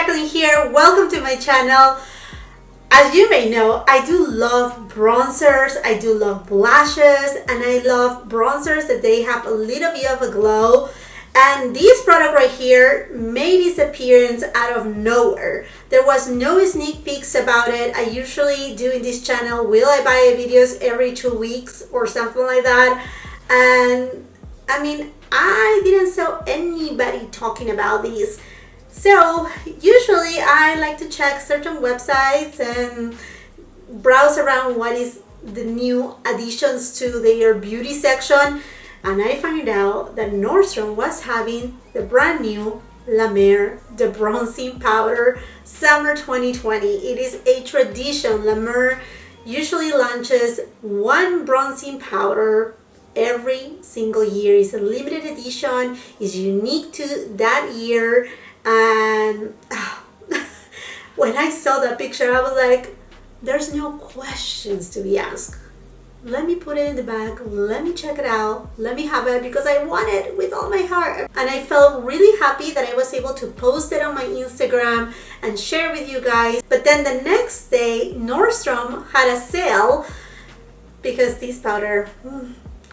Jacqueline here. Welcome to my channel. As you may know, I do love bronzers, I do love blushes, and I love bronzers that they have a little bit of a glow. And this product right here made its appearance out of nowhere. There was no sneak peeks about it. I usually do in this channel, will I buy videos every 2 weeks or something like that. And I mean, I didn't saw anybody talking about these. So usually I like to check certain websites and browse around what is the new additions to their beauty section, and I found out that Nordstrom was having the brand new La Mer, the bronzing powder, summer 2020. It is a tradition. La Mer usually launches one bronzing powder every single year. It's a limited edition, it's unique to that year. And when I saw that picture, I was like, there's no questions to be asked. Let me put it in the bag, let me check it out, let me have it, because I want it with all my heart. And I felt really happy that I was able to post it on my Instagram and share with you guys. But then the next day, Nordstrom had a sale because this powder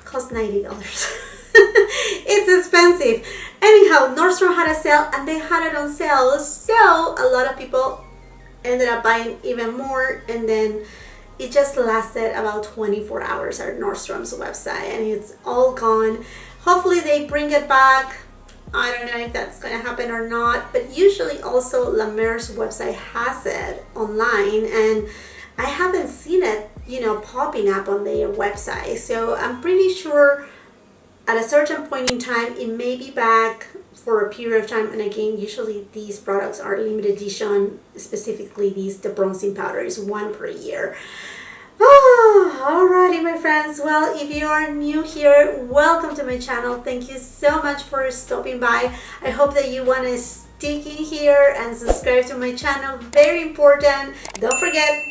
cost $90. It's expensive. Anyhow, Nordstrom had a sale and they had it on sale, so a lot of people ended up buying even more, and then it just lasted about 24 hours at Nordstrom's website and it's all gone. Hopefully they bring it back. I don't know if that's gonna happen or not, but usually also La Mer's website has it online, and I haven't seen it, popping up on their website. So I'm pretty sure at a certain point in time, it may be back for a period of time. And again, usually these products are limited edition, specifically the bronzing powder is one per year. Alrighty, my friends. Well, if you are new here, welcome to my channel. Thank you so much for stopping by. I hope that you want to stick in here and subscribe to my channel. Very important. Don't forget,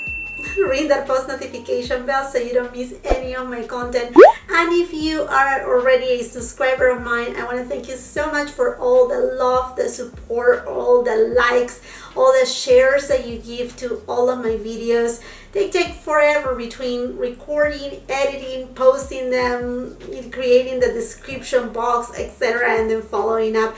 ring that post notification bell so you don't miss any of my content. And if you are already a subscriber of mine, I want to thank you so much for all the love, the support, all the likes, all the shares that you give to all of my videos. They take forever between recording, editing, posting them, creating the description box, etc., and then following up.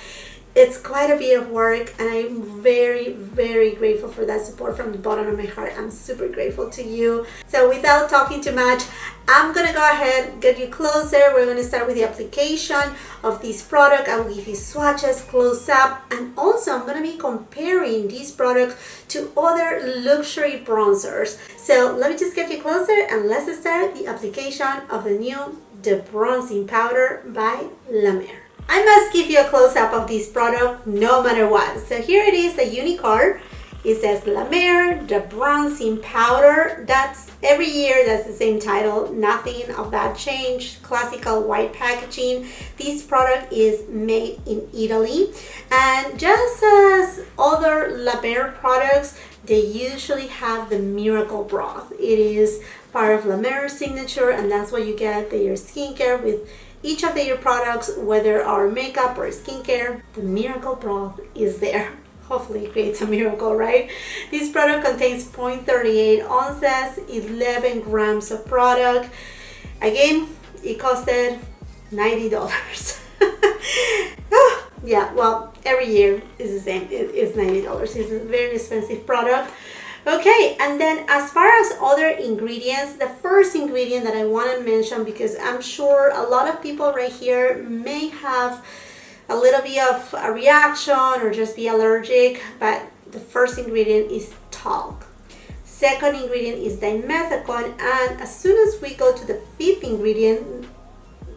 It's quite a bit of work, and I'm very, very grateful for that support from the bottom of my heart. I'm super grateful to you. So without talking too much, I'm gonna go ahead and get you closer. We're gonna start with the application of this product. I will give you swatches, close up, and also I'm gonna be comparing this product to other luxury bronzers. So let me just get you closer and let's start the application of the new Bronzing Powder by La Mer. I must give you a close-up of this product no matter what. So here it is, the Unicard. It says La Mer, the bronzing powder. That's every year, that's the same title. Nothing of that changed. Classical white packaging. This product is made in Italy. And just as other La Mer products, they usually have the miracle broth. It is part of La Mer's signature, and that's what you get their skincare with. Each of their products, whether our makeup or skincare, the miracle broth is there. Hopefully it creates a miracle, right? This product contains 0.38 ounces, 11 grams of product. Again, it costed $90. Yeah, well, every year is the same. It's $90. It's a very expensive product. Okay, and then as far as other ingredients, the first ingredient that I want to mention, because I'm sure a lot of people right here may have a little bit of a reaction or just be allergic, but the first ingredient is talc. Second ingredient is dimethicone, and as soon as we go to the fifth ingredient,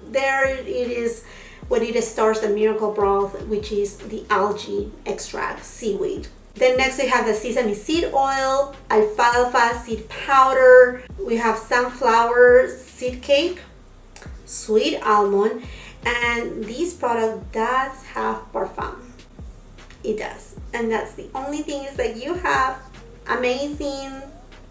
there it is when it starts the miracle broth, which is the algae extract, seaweed. Then next we have the sesame seed oil, alfalfa seed powder, we have sunflower seed cake, sweet almond, and this product does have parfum. It does. And that's the only thing, is that you have amazing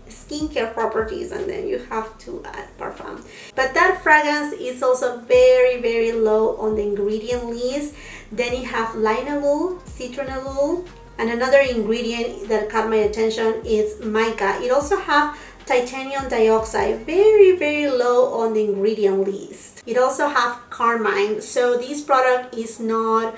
skincare properties and then you have to add parfum. But that fragrance is also very, very low on the ingredient list. Then you have linalool, citronellol, And another ingredient that caught my attention is mica. It also has titanium dioxide, very low on the ingredient list. It also has carmine, so this product is not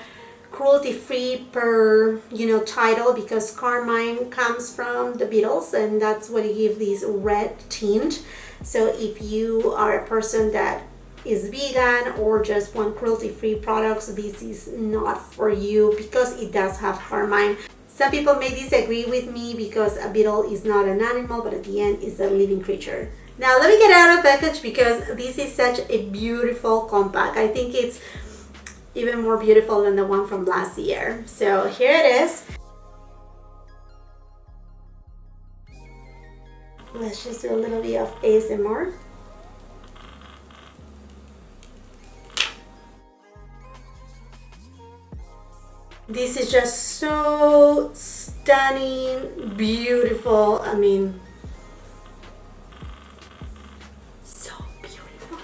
cruelty free per title, because carmine comes from the beetles and that's what gives this red tint. So if you are a person that is vegan or just want cruelty free products, this is not for you because it does have carmine. Some people may disagree with me because a beetle is not an animal, but at the end it's a living creature. Now let me get out of the package because this is such a beautiful compact. I think it's even more beautiful than the one from last year. So here it is. Let's just do a little bit of ASMR. This is just so stunning, beautiful. I mean, so beautiful.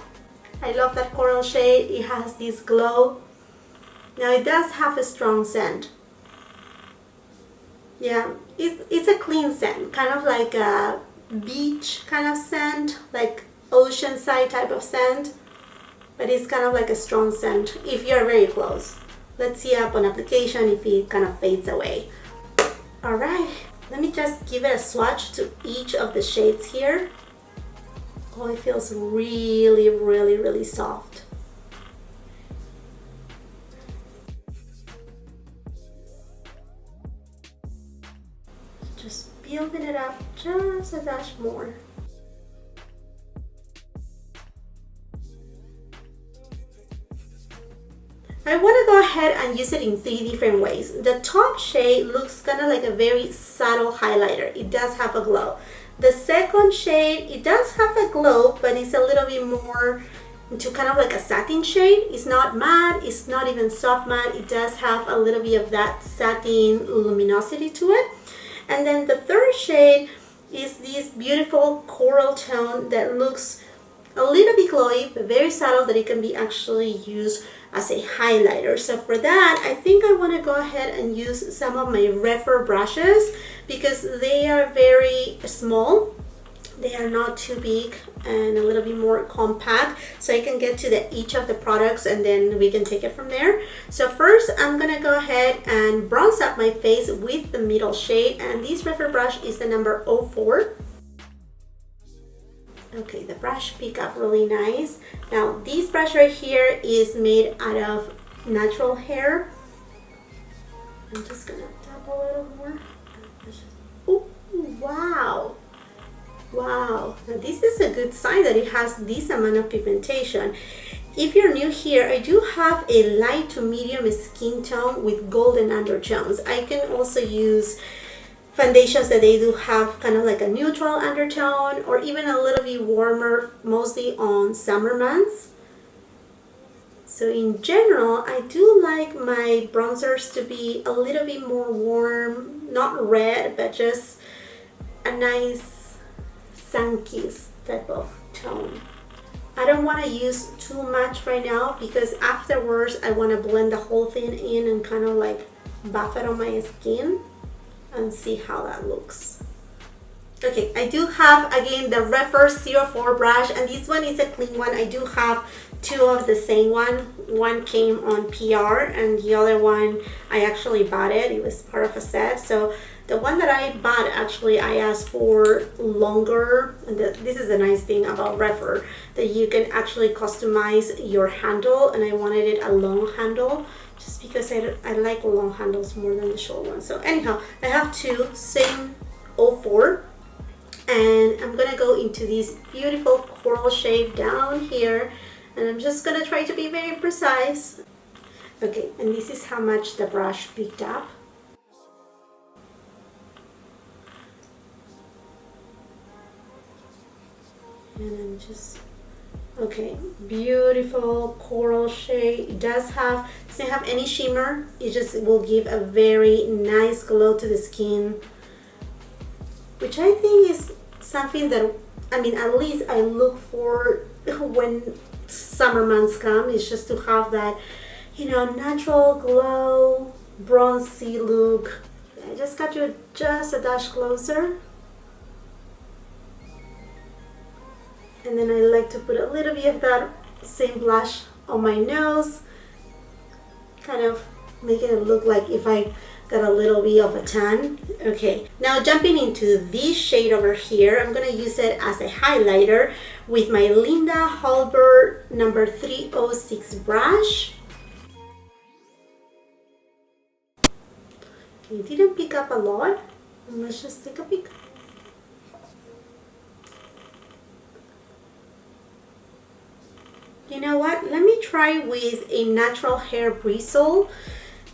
I love that coral shade. It has this glow. Now it does have a strong scent. Yeah, it's a clean scent, kind of like a beach kind of scent, like oceanside type of scent, but it's kind of like a strong scent if you're very close. Let's see upon application if it kind of fades away. All right, let me just give it a swatch to each of the shades here. Oh, it feels really soft. Just building it up just a dash more. I want to go ahead and use it in 3 different ways. The top shade looks kind of like a very subtle highlighter. It does have a glow. The second shade, it does have a glow, but it's a little bit more into kind of like a satin shade. It's not matte, it's not even soft matte. It does have a little bit of that satin luminosity to it. And then the third shade is this beautiful coral tone that looks a little bit glowy, but very subtle, that it can be actually used as a highlighter. So for that, I think I want to go ahead and use some of my Refer brushes because they are very small. They are not too big and a little bit more compact, so I can get to each of the products and then we can take it from there. So first I'm gonna go ahead and bronze up my face with the middle shade, and this Refer brush is the number 04. Okay, the brush pick up really nice. Now this brush right here is made out of natural hair. I'm just gonna tap a little more. Oh, wow. Wow, now this is a good sign that it has this amount of pigmentation. If you're new here, I do have a light to medium skin tone with golden undertones. I can also use foundations that they do have kind of like a neutral undertone or even a little bit warmer, mostly on summer months. So in general, I do like my bronzers to be a little bit more warm, not red, but just a nice sun-kissed type of tone. I don't want to use too much right now because afterwards I want to blend the whole thing in and kind of like buff it on my skin and see how that looks. Okay, I do have again the Refer 04 brush, and this one is a clean one. I do have two of the same one. One came on PR and the other one I actually bought it. It was part of a set. So the one that I bought, actually I asked for longer, and this is a nice thing about Refer, that you can actually customize your handle, and I wanted it a long handle just because I like long handles more than the short ones. So anyhow, I have two, same 04, and I'm gonna go into this beautiful coral shade down here, and I'm just gonna try to be very precise. Okay, and this is how much the brush picked up. And I'm just, okay, beautiful coral shade. It doesn't have any shimmer. It just will give a very nice glow to the skin, which I think is something that, I mean, at least I look for when summer months come, is just to have that, you know, natural glow, bronzy look. I just got you just a dash closer. And then I like to put a little bit of that same blush on my nose, kind of making it look like if I got a little bit of a tan. Okay, now jumping into this shade over here, I'm gonna use it as a highlighter with my Linda Hallberg number 306 brush. It didn't pick up a lot. Let's just take a peek. You know what? Let me try with a natural hair bristle.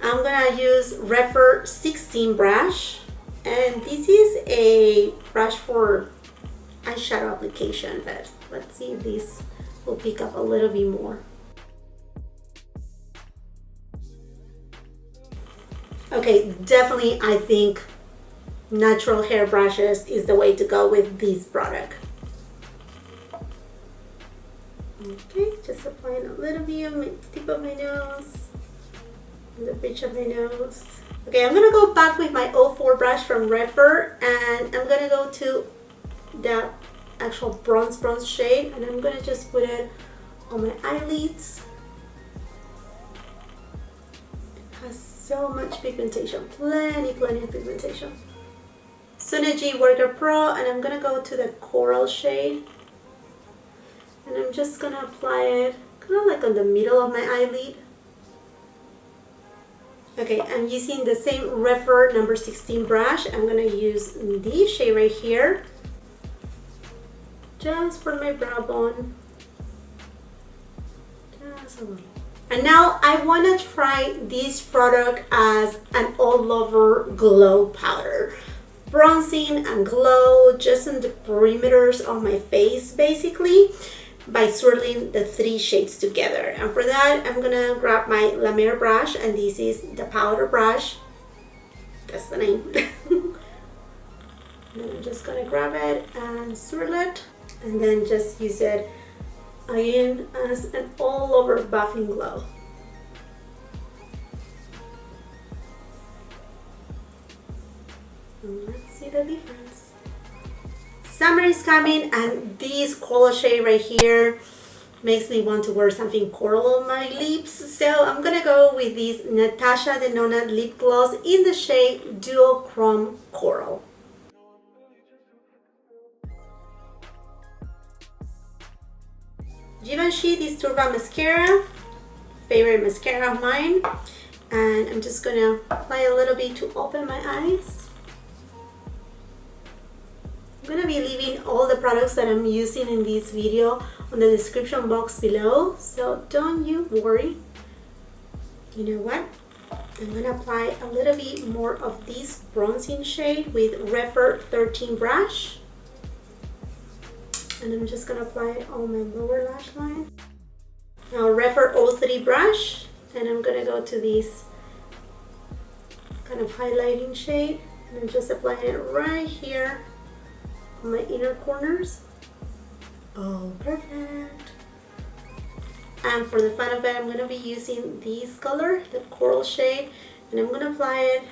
I'm gonna use Refer 16 brush, and this is a brush for eyeshadow application, but let's see if this will pick up a little bit more. Okay, definitely I think natural hair brushes is the way to go with this product. Okay, just applying a little bit on the tip of my nose, and the bridge of my nose. Okay, I'm gonna go back with my 04 brush from Refer, and I'm gonna go to that actual bronze shade, and I'm gonna just put it on my eyelids. It has so much pigmentation, plenty of pigmentation. Synergy Worker Pro, and I'm gonna go to the coral shade. And I'm just gonna apply it kind of like on the middle of my eyelid. Okay, I'm using the same Refer number 16 brush. I'm gonna use this shade right here, just for my brow bone. Just a little. And now I wanna try this product as an all-over glow powder. Bronzing and glow just in the perimeters of my face, basically, by swirling the 3 shades together. And for that, I'm gonna grab my MER brush, and this is the powder brush. That's the name. And I'm just gonna grab it and swirl it, and then just use it again as an all-over buffing glow. And let's see the difference. Summer is coming, and this coral shade right here makes me want to wear something coral on my lips. So I'm gonna go with this Natasha Denona lip gloss in the shade Duochrome Coral. Givenchy Disturba mascara, favorite mascara of mine, and I'm just gonna apply a little bit to open my eyes. I'm gonna be leaving all the products that I'm using in this video on the description box below, so don't you worry. You know what? I'm gonna apply a little bit more of this bronzing shade with Refer 13 brush, and I'm just gonna apply it on my lower lash line. Now Refer 03 brush, and I'm gonna go to this kind of highlighting shade, and I'm just applying it right here on my inner corners. Oh, perfect. And for the fun of it, I'm going to be using this color, the coral shade, and I'm going to apply it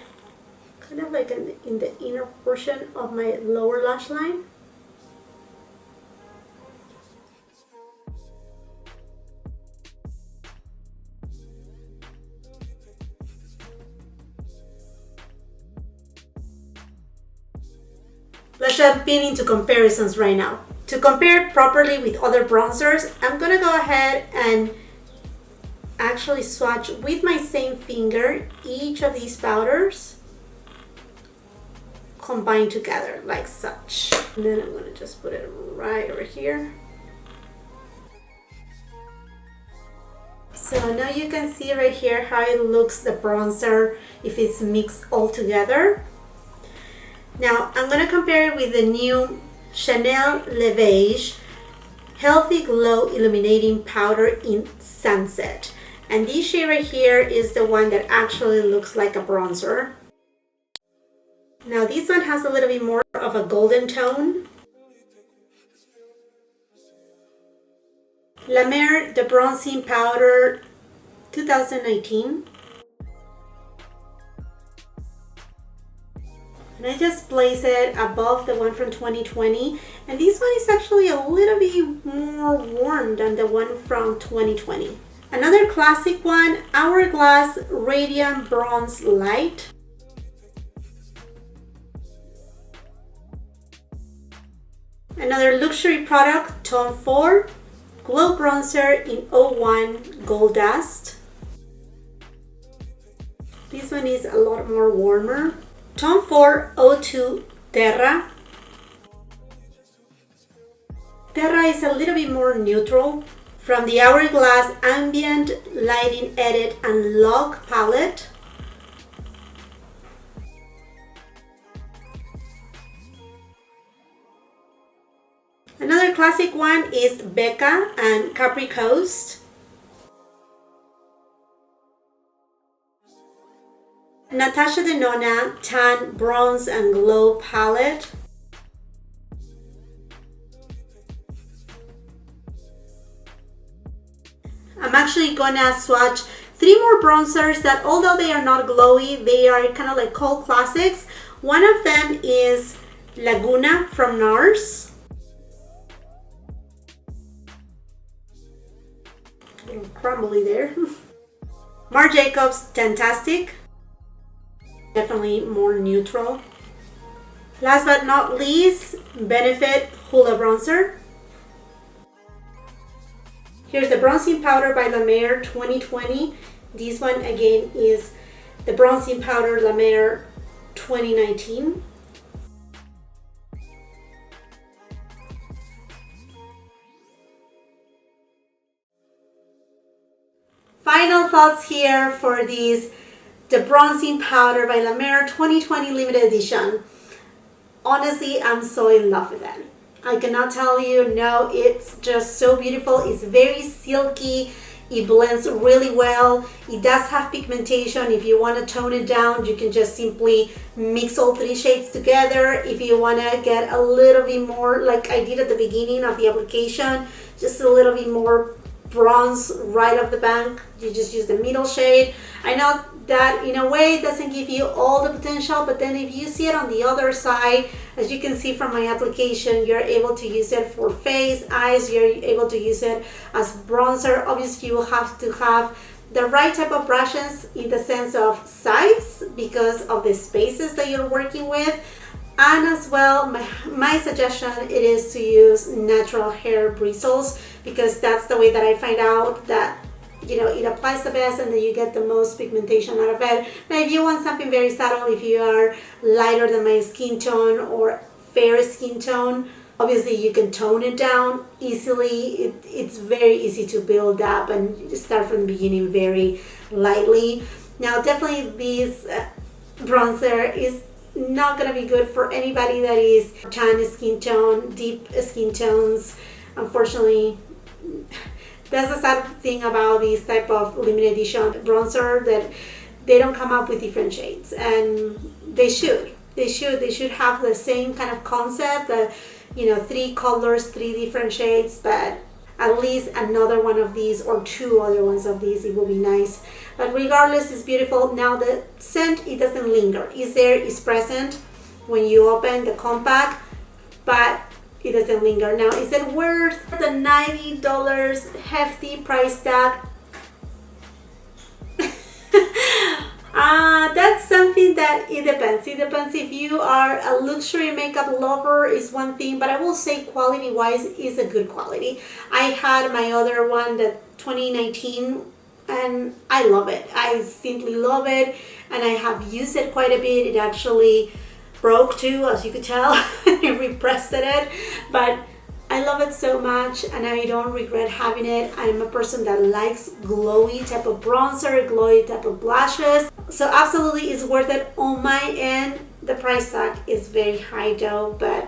kind of like in the inner portion of my lower lash line. Let's jump into comparisons right now. To compare properly with other bronzers, I'm gonna go ahead and actually swatch with my same finger each of these powders combined together like such. And then I'm gonna just put it right over here. So now you can see right here how it looks, the bronzer, if it's mixed all together. Now I'm going to compare it with the new Chanel Les Beiges Healthy Glow Illuminating Powder in Sunset. And this shade right here is the one that actually looks like a bronzer. Now this one has a little bit more of a golden tone. La Mer, the Bronzing Powder 2019. And I just place it above the one from 2020. And this one is actually a little bit more warm than the one from 2020. Another classic one, Hourglass Radiant Bronze Light. Another luxury product, Tone 4 Glow Bronzer in 01 Gold Dust. This one is a lot more warmer. Tone 4 02 Terra. Terra is a little bit more neutral. From the Hourglass Ambient Lighting Edit and Log palette. Another classic one is Becca and Capri Coast. Natasha Denona Tan Bronze and Glow palette. I'm actually gonna swatch 3 more bronzers that, although they are not glowy, they are kind of like cult classics. One of them is Laguna from Nars. A little crumbly there. Marc Jacobs Tan-Tastic. Definitely more neutral. Last but not least, Benefit Hoola bronzer. Here's the bronzing powder by La Mer 2020. This one again is the bronzing powder La Mer 2019. Final thoughts here for this, the bronzing powder by La Mer 2020 limited edition. Honestly, I'm so in love with it. I cannot tell you, no, it's just so beautiful. It's very silky. It blends really well. It does have pigmentation. If you want to tone it down, you can just simply mix all 3 shades together. If you want to get a little bit more, like I did at the beginning of the application, just a little bit more bronze right off the bank, you just use the middle shade. I know that in a way it doesn't give you all the potential, but then if you see it on the other side, as you can see from my application, you're able to use it for face, eyes, you're able to use it as bronzer. Obviously, you will have to have the right type of brushes in the sense of size because of the spaces that you're working with. And as well, my suggestion it is to use natural hair bristles, because that's the way that I find out that, you know, it applies the best and then you get the most pigmentation out of it. Now, if you want something very subtle, if you are lighter than my skin tone or fair skin tone, obviously you can tone it down easily. It's very easy to build up and start from the beginning very lightly. Now, definitely this bronzer is not gonna be good for anybody that is tan skin tone, deep skin tones. Unfortunately, that's the sad thing about this type of limited edition bronzer, that they don't come up with different shades, and they should have the same kind of concept that, you know, 3 colors, 3 different shades, but at least another one of these or 2 other ones of these, it will be nice. But regardless, it's beautiful. Now the scent, it doesn't linger. It's there, it's present when you open the compact, but it doesn't linger. Now, is it worth the $90 hefty price tag? That's something that it depends. It depends. If you are a luxury makeup lover is one thing, but I will say quality wise is a good quality. I had my other one, the 2019, and I love it. I simply love it, and I have used it quite a bit. It actually broke too, as you could tell. I repressed it, but I love it so much and I don't regret having it. I'm a person that likes glowy type of bronzer, glowy type of blushes, so absolutely it's worth it on my end. The price tag is very high though, but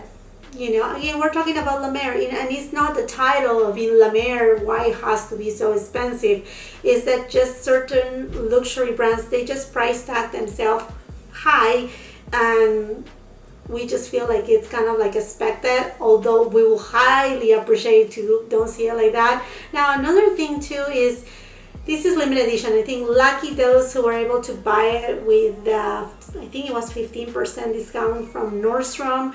you know, again, we're talking about La Mer, and it's not the title of being La Mer why it has to be so expensive. Is that just certain luxury brands, they just price tag themselves high, and we just feel like it's kind of like expected, although we will highly appreciate to don't see it like that. Now, another thing too is This is limited edition. I think lucky those who were able to buy it with I think it was 15% discount from Nordstrom.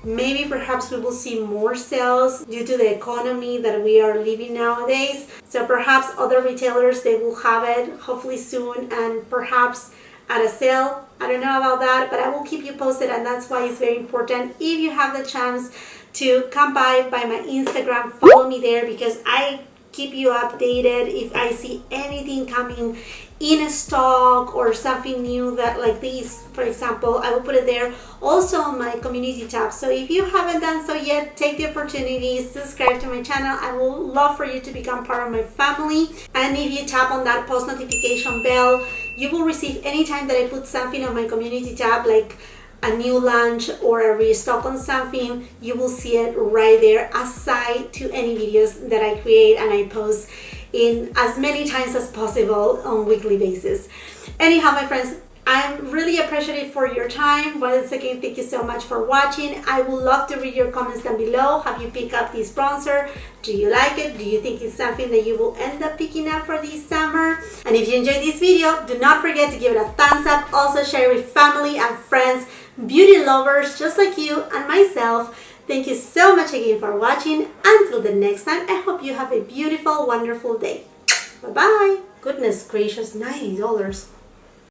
Maybe perhaps we will see more sales due to the economy that we are living nowadays. So perhaps other retailers, they will have it hopefully soon, and perhaps at a sale. I don't know about that, but I will keep you posted, and that's why it's very important if you have the chance to come by my Instagram, follow me there, because I keep you updated if I see anything coming in stock or something new that like this, for example, I will put it there also on my community tab. So if you haven't done so yet, take the opportunity, subscribe to my channel. I will love for you to become part of my family. And if you tap on that post notification bell, you will receive anytime that I put something on my community tab, like a new launch or a restock on something, you will see it right there, aside to any videos that I create and I post in as many times as possible on weekly basis. Anyhow, my friends, I'm really appreciative for your time. Once again, thank you so much for watching. I would love to read your comments down below. Have you picked up this bronzer? Do you like it? Do you think it's something that you will end up picking up for this summer? And if you enjoyed this video, do not forget to give it a thumbs up. Also share with family and friends, beauty lovers just like you and myself. Thank you so much again for watching. Until the next time, I hope you have a beautiful, wonderful day. Bye-bye. Goodness gracious, $90.